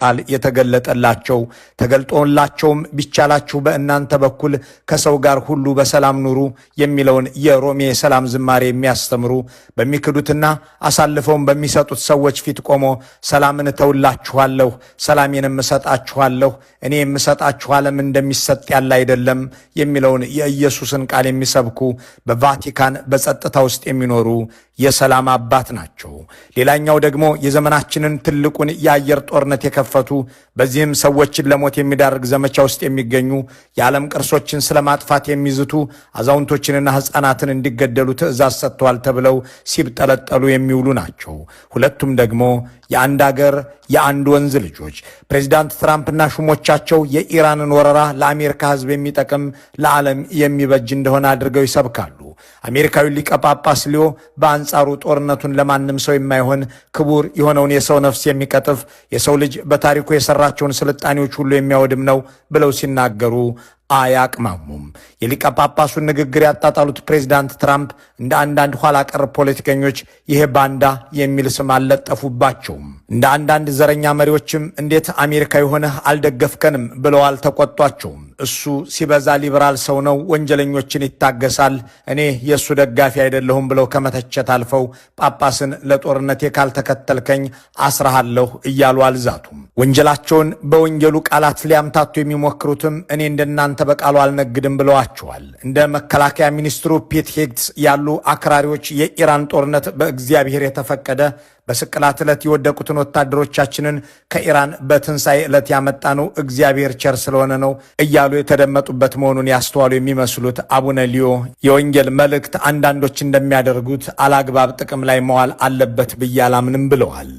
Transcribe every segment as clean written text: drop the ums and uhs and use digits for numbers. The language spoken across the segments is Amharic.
ቃል የተገለጠላቸው ተገልጦላቸውም ቢቻላችሁ በእናንተ በኩል ከሰው ጋር ሁሉ በሰላም ኑሩ የሚለውን የሮሜ የሰላም ዝማሬ የሚያስተምሩ በሚክዱትና አሳልፈውም በሚሰጡት ሰዎች ፊት ቆሞ ሰላምን እተውላችኋለሁ፣ ሰላሜንም እሰጣችኋለሁ፣ እኔ የምሰጣችሁ ዓለም እንደሚሰጥ ያለ አይደለም የሚለውን የኢየሱስን ቃል የሚሰብኩ በቫቲካን በጸጥታ ውስጥ የሚኖሩ የሰላም አባት ናቸው። ሌላኛው ደግሞ የዘመናችንን ትልቁን የአየር ጦርነት የከፈቱ በዚህም ሰዎችን ለሞት የሚዳርግ ዘመቻ ውስጥ የሚገኙ የዓለም ቅርሶችን ስለማጥፋት የሚዝቱ አዛውንቶችንና ሕፃናትን እንዲገደሉ ትእዛዝ ሰጥተዋል ተብለው ሲብጠለጠሉ የሚውሉ ናቸው። ሁለቱም ደግሞ የአንድ አገር የአንድ ወንዝ ልጆች ፕሬዚዳንት ትራምፕና ሹሞቻቸው የኢራንን ወረራ ለአሜሪካ ሕዝብ የሚጠቅም ለዓለም የሚበጅ እንደሆነ አድርገው ይሰብካሉ። አሜሪካዊ ሊቀ ጳጳስ ሊዮ በአንጻሩ ጦርነቱን ለማንም ሰው የማይሆን ክቡር የሆነውን የሰው ነፍስ የሚቀጥፍ የሰው ልጅ በታሪኩ የሰራቸውን ስልጣኔዎች ሁሉ የሚያወድም ነው ብለው ሲናገሩ አያቅማሙም። የሊቀ ጳጳሱን ንግግር ያጣጣሉት ፕሬዚዳንት ትራምፕ እንደ አንዳንድ ኋላ ቀር ፖለቲከኞች ይሄ ባንዳ የሚል ስም አልለጠፉባቸውም። እንደ አንዳንድ ዘረኛ መሪዎችም እንዴት አሜሪካዊ ሆነህ አልደገፍከንም ብለው አልተቆጧቸውም። እሱ ሲበዛ ሊበራል ሰው ነው፣ ወንጀለኞችን ይታገሳል፣ እኔ የእሱ ደጋፊ አይደለሁም ብለው ከመተቸት አልፈው ጳጳስን ለጦርነቴ ካልተከተልከኝ አስራሃለሁ እያሉ አልዛቱም። ወንጀላቸውን በወንጀሉ ቃላት ሊያምታቱ የሚሞክሩትም እኔ እንደናንተ በቃሉ አልነግድም ብለዋቸዋል። እንደ መከላከያ ሚኒስትሩ ፒት ሄግትስ ያሉ አክራሪዎች የኢራን ጦርነት በእግዚአብሔር የተፈቀደ በስቅላት ዕለት የወደቁትን ወታደሮቻችንን ከኢራን በትንሣኤ ዕለት ያመጣ ነው እግዚአብሔር ቸር ስለሆነ ነው እያሉ የተደመጡበት መሆኑን ያስተዋሉ የሚመስሉት አቡነ ሊዮ የወንጌል መልእክት አንዳንዶች እንደሚያደርጉት አላግባብ ጥቅም ላይ መዋል አለበት ብዬ አላምንም ብለዋል።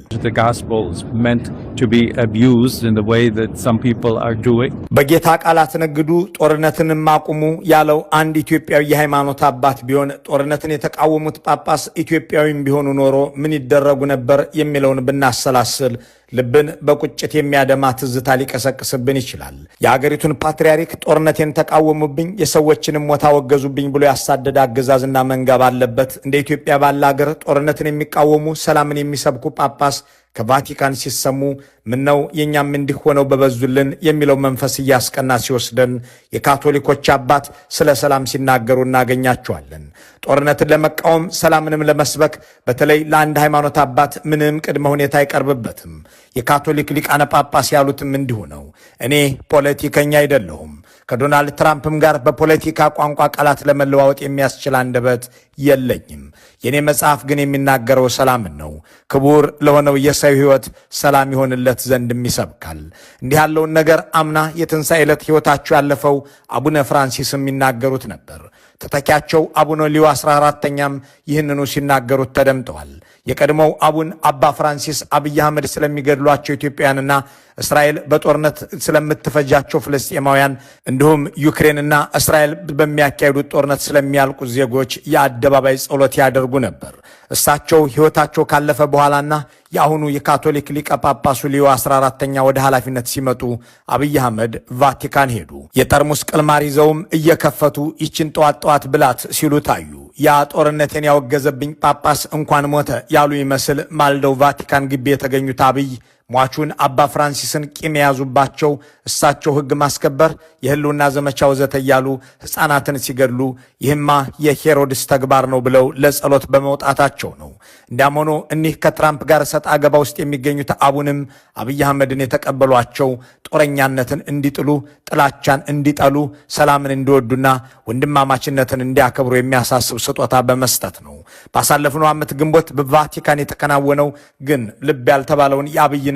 በጌታ ቃላት ነግዱ፣ ጦርነትንም አቁሙ ያለው አንድ ኢትዮጵያዊ የሃይማኖት አባት ቢሆን ጦርነትን የተቃወሙት ጳጳስ ኢትዮጵያዊም ቢሆኑ ኖሮ ምን ይደረጉ ነበር የሚለውን ብናሰላስል ልብን በቁጭት የሚያደማ ትዝታ ሊቀሰቅስብን ይችላል። የአገሪቱን ፓትርያርክ ጦርነቴን ተቃወሙብኝ፣ የሰዎችንም ሞት አወገዙብኝ ብሎ ያሳደደ አገዛዝና መንጋ ባለበት እንደ ኢትዮጵያ ባለ አገር ጦርነትን የሚቃወሙ ሰላምን የሚሰብኩ ጳጳስ ከቫቲካን ሲሰሙ ምነው የኛም እንዲህ ሆነው በበዙልን የሚለው መንፈስ እያስቀና ሲወስደን የካቶሊኮች አባት ስለ ሰላም ሲናገሩ እናገኛቸዋለን። ጦርነትን ለመቃወም ሰላምንም ለመስበክ በተለይ ለአንድ ሃይማኖት አባት ምንም ቅድመ ሁኔታ አይቀርብበትም። የካቶሊክ ሊቃነ ጳጳስ ያሉትም እንዲሁ ነው። እኔ ፖለቲከኛ አይደለሁም። ከዶናልድ ትራምፕም ጋር በፖለቲካ ቋንቋ ቃላት ለመለዋወጥ የሚያስችል አንደበት የለኝም። የኔ መጽሐፍ ግን የሚናገረው ሰላምን ነው። ክቡር ለሆነው የሰው ሕይወት ሰላም ይሆንለት ዘንድም ይሰብካል። እንዲህ ያለውን ነገር አምና የትንሣኤ ዕለት ሕይወታቸው ያለፈው አቡነ ፍራንሲስም የሚናገሩት ነበር። ተተኪያቸው አቡነ ሊዮ 14ኛም ይህንኑ ሲናገሩት ተደምጠዋል። የቀድሞው አቡን አባ ፍራንሲስ አብይ አህመድ ስለሚገድሏቸው ኢትዮጵያውያንና እስራኤል በጦርነት ስለምትፈጃቸው ፍልስጤማውያን እንዲሁም ዩክሬንና እስራኤል በሚያካሂዱት ጦርነት ስለሚያልቁ ዜጎች የአደባባይ ጸሎት ያደርጉ ነበር። እሳቸው ሕይወታቸው ካለፈ በኋላና የአሁኑ የካቶሊክ ሊቀ ጳጳሱ ሊዮ 14ኛ ወደ ኃላፊነት ሲመጡ አብይ አህመድ ቫቲካን ሄዱ። የጠርሙስ ቅልማር ይዘውም እየከፈቱ ይችን ጠዋት ጠዋት ብላት ሲሉ ታዩ። ያ ጦርነቴን ያወገዘብኝ ጳጳስ እንኳን ሞተ ያሉ ይመስል ማልደው ቫቲካን ግቢ የተገኙት አብይ ሟቹን አባ ፍራንሲስን ቂም የያዙባቸው እሳቸው ሕግ ማስከበር፣ የህልውና ዘመቻ ወዘተ እያሉ ሕፃናትን ሲገድሉ ይህማ የሄሮድስ ተግባር ነው ብለው ለጸሎት በመውጣታቸው ነው። እንዲያም ሆኖ እኒህ ከትራምፕ ጋር ሰጥ አገባ ውስጥ የሚገኙት አቡንም አብይ አህመድን የተቀበሏቸው ጦረኛነትን እንዲጥሉ፣ ጥላቻን እንዲጠሉ፣ ሰላምን እንዲወዱና ወንድማማችነትን እንዲያከብሩ የሚያሳስብ ስጦታ በመስጠት ነው። ባሳለፍነው ዓመት ግንቦት በቫቲካን የተከናወነው ግን ልብ ያልተባለውን የአብይንና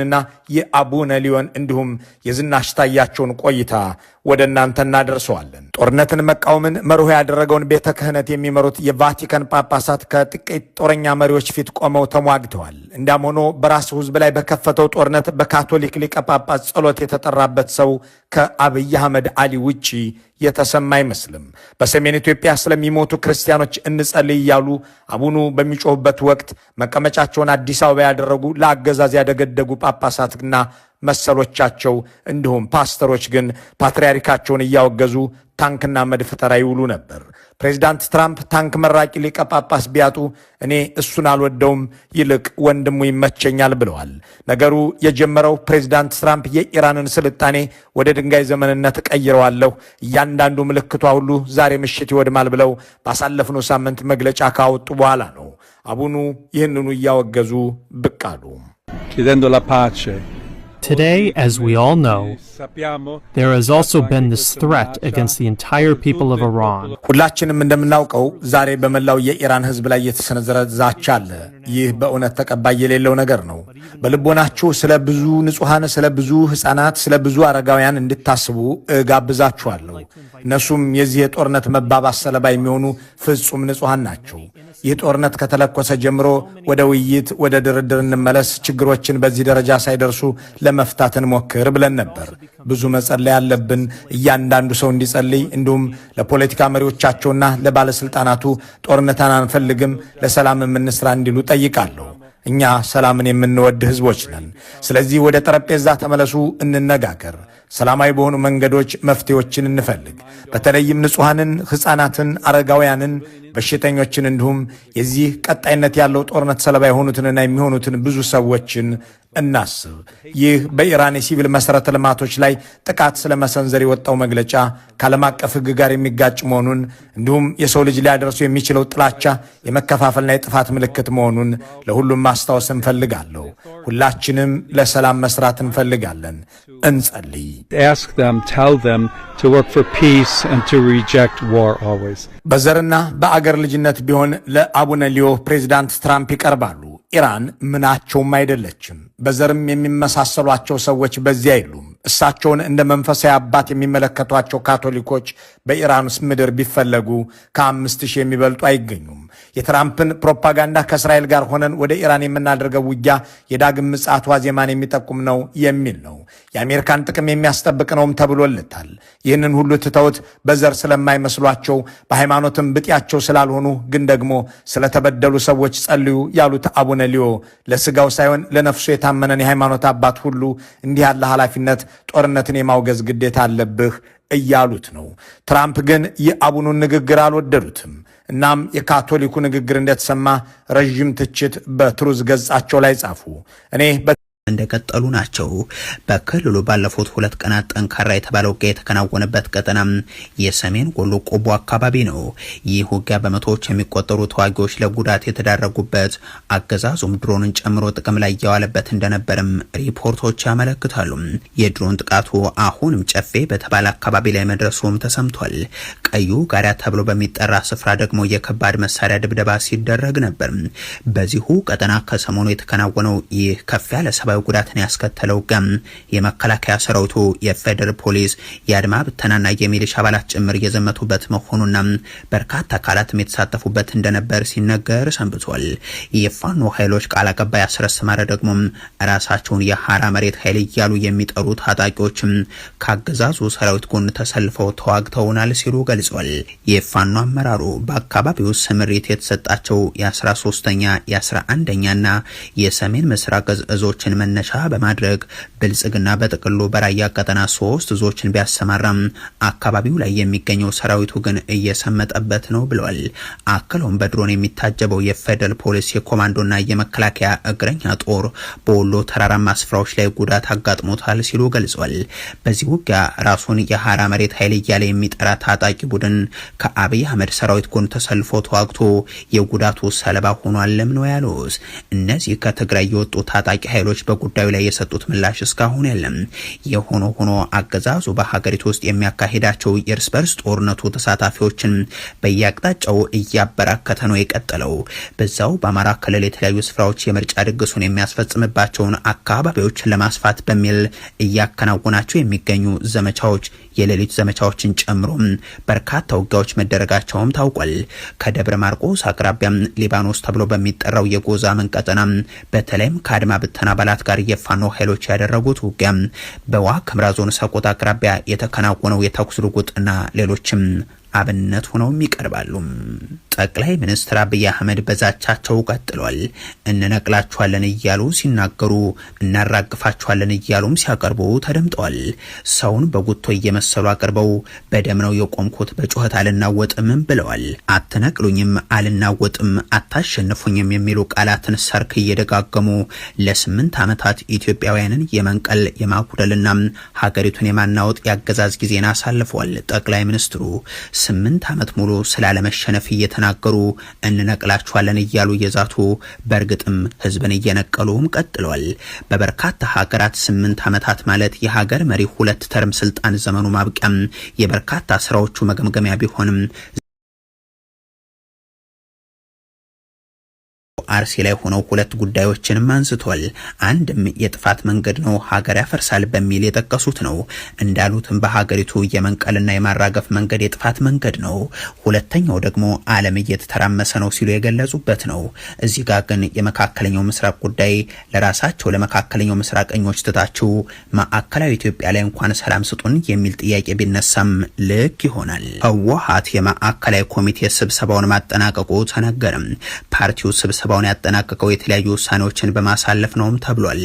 የአቡነ ሊዮን እንዲሁም የዝናሽ ታያቸውን ቆይታ ወደ እናንተ እናደርሰዋለን። ጦርነትን መቃወምን መርሆ ያደረገውን ቤተ ክህነት የሚመሩት የቫቲካን ጳጳሳት ከጥቂት ጦረኛ መሪዎች ፊት ቆመው ተሟግተዋል። እንዲያም ሆኖ በራሱ ሕዝብ ላይ በከፈተው ጦርነት በካቶሊክ ሊቀ ጳጳስ ጸሎት የተጠራበት ሰው ከአብይ አህመድ አሊ ውጪ የተሰማ አይመስልም። በሰሜን ኢትዮጵያ ስለሚሞቱ ክርስቲያኖች እንጸልይ እያሉ አቡኑ በሚጮሁበት ወቅት መቀመጫቸውን አዲስ አበባ ያደረጉ ለአገዛዝ ያደገደጉ ጳጳሳትና መሰሎቻቸው እንዲሁም ፓስተሮች ግን ፓትርያርካቸውን እያወገዙ ታንክና መድፍ ተራ ይውሉ ነበር። ፕሬዚዳንት ትራምፕ ታንክ መራቂ ሊቀ ጳጳስ ቢያጡ እኔ እሱን አልወደውም፣ ይልቅ ወንድሙ ይመቸኛል ብለዋል። ነገሩ የጀመረው ፕሬዚዳንት ትራምፕ የኢራንን ስልጣኔ ወደ ድንጋይ ዘመንነት ቀይረዋለሁ፣ እያንዳንዱ ምልክቷ ሁሉ ዛሬ ምሽት ይወድማል ብለው ባሳለፍነው ሳምንት መግለጫ ካወጡ በኋላ ነው። አቡኑ ይህንኑ እያወገዙ ብቅ አሉ። Today, as we all know, there has also been this threat against the entire people of Iran. ሁላችንም እንደምናውቀው ዛሬ በመላው የኢራን ሕዝብ ላይ የተሰነዘረ ዛቻ አለ። ይህ በእውነት ተቀባይ የሌለው ነገር ነው። በልቦናችሁ ስለ ብዙ ንጹሐን፣ ስለ ብዙ ሕፃናት፣ ስለ ብዙ አረጋውያን እንድታስቡ እጋብዛችኋለሁ። እነሱም የዚህ የጦርነት መባባስ ሰለባ የሚሆኑ ፍጹም ንጹሐን ናቸው። ይህ ጦርነት ከተለኮሰ ጀምሮ ወደ ውይይት፣ ወደ ድርድር እንመለስ፣ ችግሮችን በዚህ ደረጃ ሳይደርሱ ለመፍታት እንሞክር ብለን ነበር። ብዙ መጸለይ ያለብን፣ እያንዳንዱ ሰው እንዲጸልይ፣ እንዲሁም ለፖለቲካ መሪዎቻቸውና ለባለሥልጣናቱ ጦርነትን አንፈልግም፣ ለሰላም የምንስራ እንዲሉ ጠይቃለሁ። እኛ ሰላምን የምንወድ ሕዝቦች ነን። ስለዚህ ወደ ጠረጴዛ ተመለሱ፣ እንነጋገር። ሰላማዊ በሆኑ መንገዶች መፍትሄዎችን እንፈልግ። በተለይም ንጹሐንን፣ ሕፃናትን፣ አረጋውያንን፣ በሽተኞችን እንዲሁም የዚህ ቀጣይነት ያለው ጦርነት ሰለባ የሆኑትንና የሚሆኑትን ብዙ ሰዎችን እናስብ። ይህ በኢራን የሲቪል መሠረተ ልማቶች ላይ ጥቃት ስለመሰንዘር የወጣው መግለጫ ከዓለም አቀፍ ሕግ ጋር የሚጋጭ መሆኑን እንዲሁም የሰው ልጅ ሊያደርሱ የሚችለው ጥላቻ የመከፋፈልና የጥፋት ምልክት መሆኑን ለሁሉም ማስታወስ እንፈልጋለሁ። ሁላችንም ለሰላም መስራት እንፈልጋለን። እንጸልይ። በዘርና በአገር ልጅነት ቢሆን ለአቡነ ሊዮ ፕሬዚዳንት ትራምፕ ይቀርባሉ። ኢራን ምናቸውም አይደለችም። በዘርም የሚመሳሰሏቸው ሰዎች በዚያ የሉም። እሳቸውን እንደ መንፈሳዊ አባት የሚመለከቷቸው ካቶሊኮች በኢራን ምድር ቢፈለጉ ከ5000 የሚበልጡ አይገኙም። የትራምፕን ፕሮፓጋንዳ ከእስራኤል ጋር ሆነን ወደ ኢራን የምናደርገው ውጊያ የዳግም ምጽአት ዋዜማን የሚጠቁም ነው የሚል ነው። የአሜሪካን ጥቅም የሚያስጠብቅ ነውም ተብሎለታል። ይህንን ሁሉ ትተውት በዘር ስለማይመስሏቸው በሃይማኖትም ብጤያቸው ስላልሆኑ ግን ደግሞ ስለተበደሉ ሰዎች ጸልዩ ያሉት አቡነ ሊዮ ለስጋው ሳይሆን ለነፍሱ የታመነን የሃይማኖት አባት ሁሉ እንዲህ ያለ ኃላፊነት ጦርነትን የማውገዝ ግዴታ አለብህ እያሉት ነው። ትራምፕ ግን የአቡኑን ንግግር አልወደዱትም። እናም የካቶሊኩ ንግግር እንደተሰማ ረዥም ትችት በትሩዝ ገጻቸው ላይ ጻፉ። እኔ እንደቀጠሉ ናቸው። በክልሉ ባለፉት 2 ቀናት ጠንካራ የተባለው ውጊያ የተከናወነበት ቀጠና የሰሜን ወሎ ቆቦ አካባቢ ነው። ይህ ውጊያ በመቶዎች የሚቆጠሩ ተዋጊዎች ለጉዳት የተዳረጉበት፣ አገዛዙም ድሮንን ጨምሮ ጥቅም ላይ እያዋለበት እንደነበርም ሪፖርቶች ያመለክታሉ። የድሮን ጥቃቱ አሁንም ጨፌ በተባለ አካባቢ ላይ መድረሱም ተሰምቷል። ቀዩ ጋሪያ ተብሎ በሚጠራ ስፍራ ደግሞ የከባድ መሳሪያ ድብደባ ሲደረግ ነበር። በዚሁ ቀጠና ከሰሞኑ የተከናወነው ይህ ከፍ ያለ ሰብአዊ ጉዳትን ያስከተለው ገም የመከላከያ ሰራዊቱ፣ የፌደራል ፖሊስ፣ የአድማ ብተናና የሚሊሻ አባላት ጭምር የዘመቱበት መሆኑና በርካታ አካላትም የተሳተፉበት እንደነበር ሲነገር ሰንብቷል። የፋኖ ኃይሎች ቃል አቀባይ አስረስ ማረ ደግሞ ራሳቸውን የሐራ መሬት ኃይል እያሉ የሚጠሩ ታጣቂዎችም ካገዛዙ ሰራዊት ጎን ተሰልፈው ተዋግተውናል ሲሉ ገልጿል። የፋኖ አመራሩ በአካባቢው ስምሪት የተሰጣቸው የ13ኛ የ11ኛና የሰሜን ምስራቅ እዞችን መነሻ በማድረግ ብልጽግና በጥቅሉ በራያ ቀጠና 3 እዞችን ቢያሰማራም አካባቢው ላይ የሚገኘው ሰራዊቱ ግን እየሰመጠበት ነው ብለዋል። አክለውም በድሮን የሚታጀበው የፌደራል ፖሊስ የኮማንዶና የመከላከያ እግረኛ ጦር በወሎ ተራራማ ስፍራዎች ላይ ጉዳት አጋጥሞታል ሲሉ ገልጿል። በዚህ ውጊያ ራሱን የሐራ መሬት ኃይል እያለ የሚጠራ ታጣቂ ቡድን ከአብይ አህመድ ሰራዊት ጎን ተሰልፎ ተዋግቶ የጉዳቱ ሰለባ ሆኗልም ነው ያሉት። እነዚህ ከትግራይ የወጡ ታጣቂ ኃይሎች በጉዳዩ ላይ የሰጡት ምላሽ እስካሁን የለም። የሆኖ ሆኖ አገዛዙ በሀገሪቱ ውስጥ የሚያካሂዳቸው የእርስ በርስ ጦርነቱ ተሳታፊዎችን በየአቅጣጫው እያበራከተ ነው የቀጠለው። በዛው በአማራ ክልል የተለያዩ ስፍራዎች የምርጫ ድግሱን የሚያስፈጽምባቸውን አካባቢዎች ለማስፋት በሚል እያከናወናቸው የሚገኙ ዘመቻዎች የሌሊት ዘመቻዎችን ጨምሮ በርካታ ውጊያዎች መደረጋቸውም ታውቋል። ከደብረ ማርቆስ አቅራቢያ ሊባኖስ ተብሎ በሚጠራው የጎዛመን ቀጠና በተለይም ከአድማ ብተና አባላት ጋር የፋኖ ኃይሎች ያደረጉት ውጊያ፣ በዋግ ኽምራ ዞን ሰቆጣ አቅራቢያ የተከናወነው የተኩስ ልውውጥና ሌሎችም አብነት ሆነውም ይቀርባሉ። ጠቅላይ ሚኒስትር አብይ አህመድ በዛቻቸው ቀጥሏል። እንነቅላችኋለን እያሉ ሲናገሩ እናራግፋችኋለን እያሉም ሲያቀርቡ ተደምጠዋል። ሰውን በጉቶ እየመሰሉ አቅርበው በደም ነው የቆምኩት በጩኸት አልናወጥም ብለዋል። አትነቅሉኝም፣ አልናወጥም፣ አታሸንፉኝም የሚሉ ቃላትን ሰርክ እየደጋገሙ ለ8 ዓመታት ኢትዮጵያውያንን የመንቀል የማጉደልና ሀገሪቱን የማናወጥ ያገዛዝ ጊዜን አሳልፈዋል። ጠቅላይ ሚኒስትሩ 8 ዓመት ሙሉ ስላለመሸነፍ እየተናገሩ እንነቅላችኋለን እያሉ የዛቱ በእርግጥም ህዝብን እየነቀሉም ቀጥለዋል። በበርካታ ሀገራት 8 ዓመታት ማለት የሀገር መሪ 2 ተርም ስልጣን ዘመኑ ማብቂያም የበርካታ ስራዎቹ መገምገሚያ ቢሆንም አርሲ ላይ ሆነው 2 ጉዳዮችንም አንስቷል። አንድም የጥፋት መንገድ ነው ሀገር ያፈርሳል በሚል የጠቀሱት ነው። እንዳሉትም በሀገሪቱ የመንቀልና የማራገፍ መንገድ የጥፋት መንገድ ነው። ሁለተኛው ደግሞ ዓለም እየተተራመሰ ነው ሲሉ የገለጹበት ነው። እዚህ ጋር ግን የመካከለኛው ምስራቅ ጉዳይ ለራሳቸው ለመካከለኛው ምስራቀኞች ትታችሁ ማዕከላዊ ኢትዮጵያ ላይ እንኳን ሰላም ስጡን የሚል ጥያቄ ቢነሳም ልክ ይሆናል። ህወሓት የማዕከላዊ ኮሚቴ ስብሰባውን ማጠናቀቁ ተነገረም። ፓርቲው ስብሰባውን ያጠናቀቀው የተለያዩ ውሳኔዎችን በማሳለፍ ነውም ተብሏል።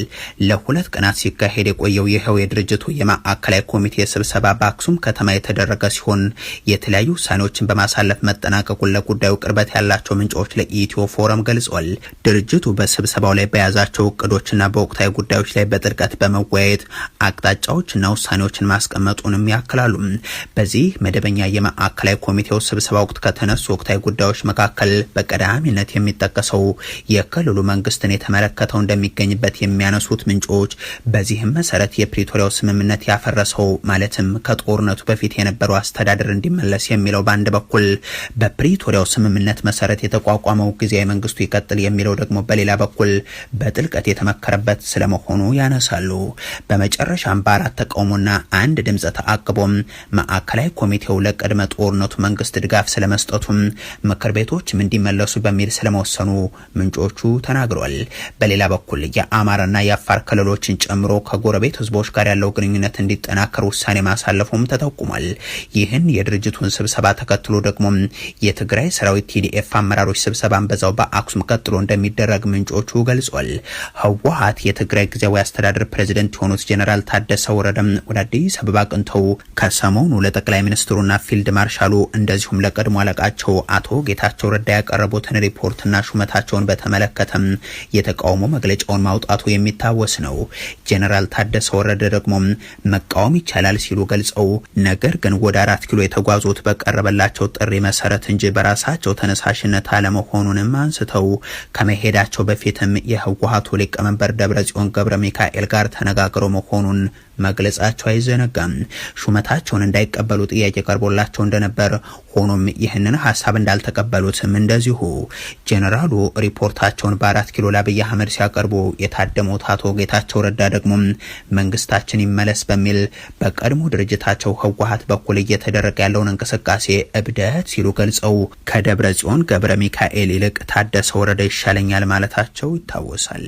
ለ2 ቀናት ሲካሄድ የቆየው ይኸው የድርጅቱ የማዕከላዊ ኮሚቴ ስብሰባ በአክሱም ከተማ የተደረገ ሲሆን የተለያዩ ውሳኔዎችን በማሳለፍ መጠናቀቁን ለጉዳዩ ቅርበት ያላቸው ምንጮች ለኢትዮ ፎረም ገልጸዋል። ድርጅቱ በስብሰባው ላይ በያዛቸው እቅዶችና በወቅታዊ ጉዳዮች ላይ በጥልቀት በመወያየት አቅጣጫዎችና ውሳኔዎችን ማስቀመጡንም ያክላሉ። በዚህ መደበኛ የማዕከላዊ ኮሚቴው ስብሰባ ወቅት ከተነሱ ወቅታዊ ጉዳዮች መካከል በቀዳሚነት የሚጠቀሰው የክልሉ መንግስትን የተመለከተው እንደሚገኝበት የሚያነሱት ምንጮች በዚህም መሰረት የፕሪቶሪያው ስምምነት ያፈረሰው ማለትም ከጦርነቱ በፊት የነበረው አስተዳደር እንዲመለስ የሚለው በአንድ በኩል፣ በፕሪቶሪያው ስምምነት መሰረት የተቋቋመው ጊዜያዊ መንግስቱ ይቀጥል የሚለው ደግሞ በሌላ በኩል በጥልቀት የተመከረበት ስለመሆኑ ያነሳሉ። በመጨረሻም በ4 ተቃውሞና 1 ድምፀ ተአቅቦም ማዕከላዊ ኮሚቴው ለቅድመ ጦርነቱ መንግስት ድጋፍ ስለመስጠቱም ምክር ቤቶችም እንዲመለሱ በሚል ስለመወሰኑ ምንጮቹ ተናግረዋል። በሌላ በኩል የአማራና የአፋር ክልሎችን ጨምሮ ከጎረቤት ህዝቦች ጋር ያለው ግንኙነት እንዲጠናከር ውሳኔ ማሳለፉም ተጠቁሟል። ይህን የድርጅቱን ስብሰባ ተከትሎ ደግሞ የትግራይ ሰራዊት ቲዲኤፍ አመራሮች ስብሰባን በዛው በአክሱም ቀጥሎ እንደሚደረግ ምንጮቹ ገልጿል። ህወሓት የትግራይ ጊዜያዊ አስተዳደር ፕሬዝዳንት የሆኑት ጄኔራል ታደሰ ወረደም ወደ አዲስ አበባ አቅንተው ከሰሞኑ ለጠቅላይ ሚኒስትሩና ፊልድ ማርሻሉ እንደዚሁም ለቀድሞ አለቃቸው አቶ ጌታቸው ረዳ ያቀረቡትን ሪፖርትና ሹመታቸውን በተመለከተም የተቃውሞ መግለጫውን ማውጣቱ የሚታወስ ነው። ጄኔራል ታደሰ ወረደ ደግሞ መቃወም ይቻላል ሲሉ ገልጸው ነገር ግን ወደ 4 ኪሎ የተጓዙት በቀረበላቸው ጥሪ መሰረት እንጂ በራሳቸው ተነሳሽነት አለመሆኑንም አንስተው ከመሄዳቸው በፊትም የህወሓቱ ሊቀመንበር ደብረጽዮን ገብረ ሚካኤል ጋር ተነጋግረው መሆኑን መግለጻቸው አይዘነጋም። ሹመታቸውን እንዳይቀበሉ ጥያቄ ቀርቦላቸው እንደነበር፣ ሆኖም ይህንን ሀሳብ እንዳልተቀበሉትም እንደዚሁ ጄኔራሉ ሪፖርታቸውን በ4 ኪሎ ለአብይ አህመድ ሲያቀርቡ የታደሙት አቶ ጌታቸው ረዳ ደግሞ መንግስታችን ይመለስ በሚል በቀድሞ ድርጅታቸው ህወሓት በኩል እየተደረገ ያለውን እንቅስቃሴ እብደት ሲሉ ገልጸው ከደብረ ጽዮን ገብረ ሚካኤል ይልቅ ታደሰ ወረደ ይሻለኛል ማለታቸው ይታወሳል።